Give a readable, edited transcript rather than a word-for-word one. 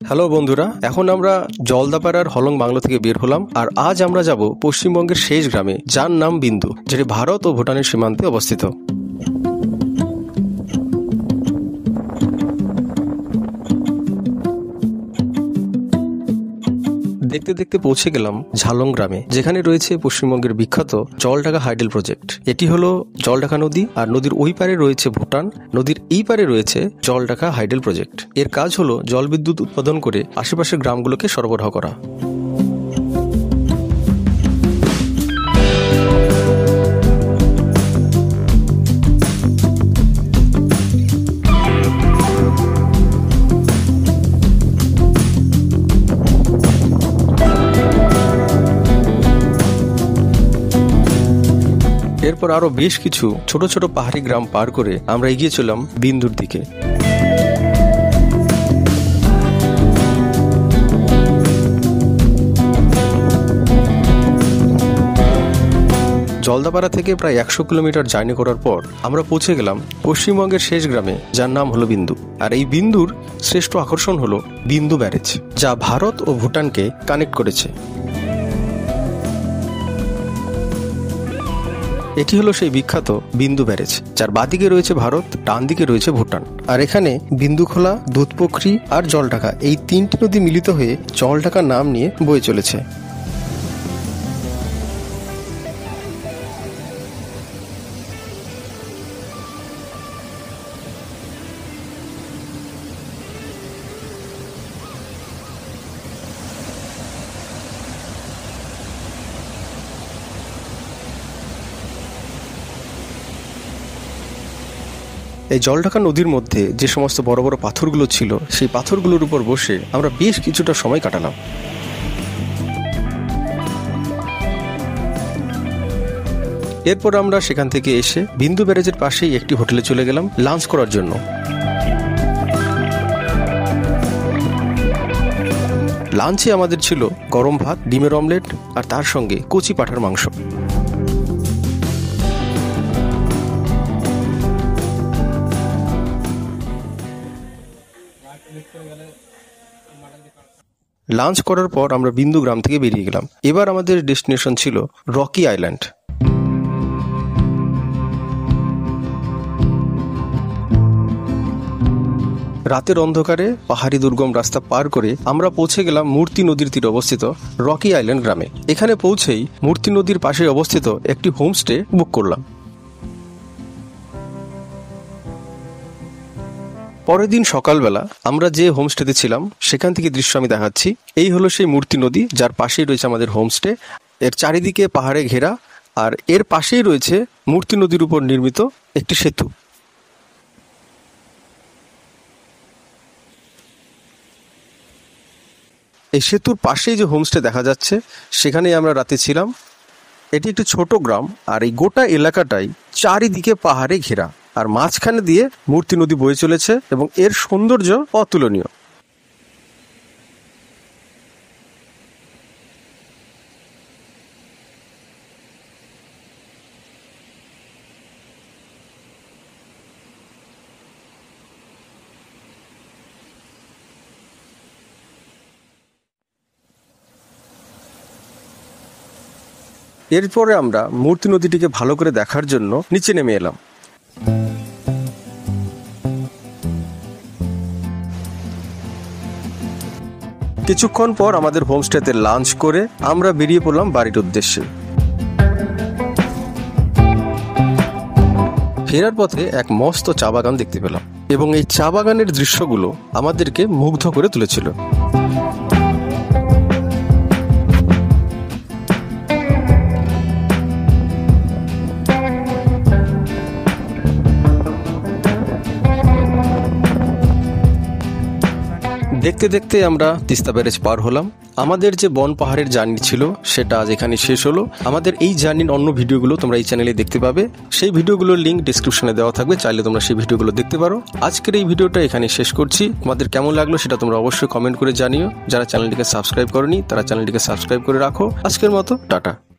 Hello বন্ধুরা, এখন আমরা জলদাপাড়ার হলং বাংলো থেকে বের হলাম। আর আজ আমরা যাব পশ্চিমবঙ্গের শেষ গ্রামে, যার নাম বিন্দু, যেটি ভারত ও ভুটানের সীমান্তে অবস্থিত। দেখতে দেখতে পৌঁছে গেলাম ঝালং গ্রামে, যেখানে রয়েছে পশ্চিমবঙ্গের বিখ্যাত জলঢাকা হাইডেল প্রজেক্ট। এটি হলো জলঢাকা নদী, আর নদীর ওই পারে রয়েছে ভুটান, নদীর এই পারে রয়েছে জলঢাকা হাইডেল প্রজেক্ট। এর কাজ হলো জলবিদ্যুৎ উৎপাদন করে আশেপাশের গ্রামগুলোকে সরবরাহ করা। এরপর আরো বেশ কিছু ছোট ছোট পাহাড়ি গ্রাম পার করে আমরা এগিয়ে চললাম বিন্দুর দিকে। জলদাপাড়া থেকে প্রায় 100 কিলোমিটার জার্নি করার পর আমরা পৌঁছে গেলাম পশ্চিমবঙ্গের শেষ গ্রামে, যার নাম হলো বিন্দু। আর এই বিন্দুর শ্রেষ্ঠ আকর্ষণ হলো বিন্দু ব্যারেজ, যা ভারত ও ভুটানকে কানেক্ট করেছে। এটি হলো সেই বিখ্যাত বিন্দু ব্যারেজ, যার বাদিকে রয়েছে ভারত, ডান দিকে রয়েছে ভুটান। আর এখানে বিন্দুখোলা, দুধপুখরি আর জলঢাকা, এই তিনটি নদী মিলিত হয়ে জলঢাকা নাম নিয়ে বয়ে চলেছে। এই জলঢাকা নদীর মধ্যে যে সমস্ত বড় বড় পাথরগুলো ছিল, সেই পাথরগুলোর উপর বসে আমরা বেশ কিছুটা সময় কাটালাম। এরপর আমরা সেখান থেকে এসে বিন্দু ব্যারেজের পাশেই একটি হোটেলে চলে গেলাম লাঞ্চ করার জন্য। লাঞ্চে আমাদের ছিল গরম ভাত, ডিমের অমলেট আর তার সঙ্গে কচি পাঁঠার মাংস। লাঞ্চ করার পর আমরা বিন্দু গ্রাম থেকে বেরিয়ে গেলাম। এবার আমাদের ডেস্টিনেশন ছিল রকি আইল্যান্ড। রাতের অন্ধকারে পাহাড়ি দুর্গম রাস্তা পার করে আমরা পৌঁছে গেলাম মূর্তি নদীর তীরে অবস্থিত রকি আইল্যান্ড গ্রামে। এখানে পৌঁছেই মূর্তি নদীর পাশে অবস্থিত একটি হোমস্টে বুক করলাম। পরের দিন সকালবেলা আমরা যে হোমস্টেতে ছিলাম সেখান থেকে দৃশ্য আমি দেখাচ্ছি। এই হলো সেই মূর্তি নদী, যার পাশেই রয়েছে আমাদের হোমস্টে। এর চারিদিকে পাহাড়ে ঘেরা, আর এর পাশেই রয়েছে মূর্তি নদীর উপর নির্মিত একটি সেতু। এই সেতুর পাশেই যে হোমস্টে দেখা যাচ্ছে, সেখানেই আমরা রাতে ছিলাম। এটি একটি ছোট গ্রাম, আর এই গোটা এলাকাটাই চারিদিকে পাহাড়ে ঘেরা, আর মাঝখানে দিয়ে মূর্তি নদী বয়ে চলেছে এবং এর সৌন্দর্য অতুলনীয়। এরপরে আমরা মূর্তি নদীটিকে ভালো করে দেখার জন্য নিচে নেমে এলাম। কিছুক্ষণ পর আমাদের হোমস্টেতে লাঞ্চ করে আমরা বেরিয়ে পড়লাম বাড়ির উদ্দেশ্যে। ফেরার পথে এক মস্ত চা বাগান দেখতে পেলাম, এবং এই চা বাগানের দৃশ্যগুলো আমাদেরকে মুগ্ধ করে তুলেছিল। দেখতে দেখতে আমরা তিস্তা ব্যারেজ পার হলাম। আমাদের যে বন পাহাড়ের জার্নি ছিল সেটা আজ এখানে শেষ হলো। আমাদের এই জার্নির অন্য ভিডিওগুলো তোমরা এই চ্যানেলে দেখতে পাবে। সেই ভিডিওগুলোর লিঙ্ক ডিসক্রিপশনে দেওয়া থাকবে, চাইলে তোমরা সেই ভিডিওগুলো দেখতে পারো। আজকের এই ভিডিওটা এখানে শেষ করছি। তোমাদের কেমন লাগলো সেটা তোমরা অবশ্যই কমেন্ট করে জানিও। যারা চ্যানেলটিকে সাবস্ক্রাইব করনি তারা চ্যানেলটিকে সাবস্ক্রাইব করে রাখো। আজকের মতো টাটা।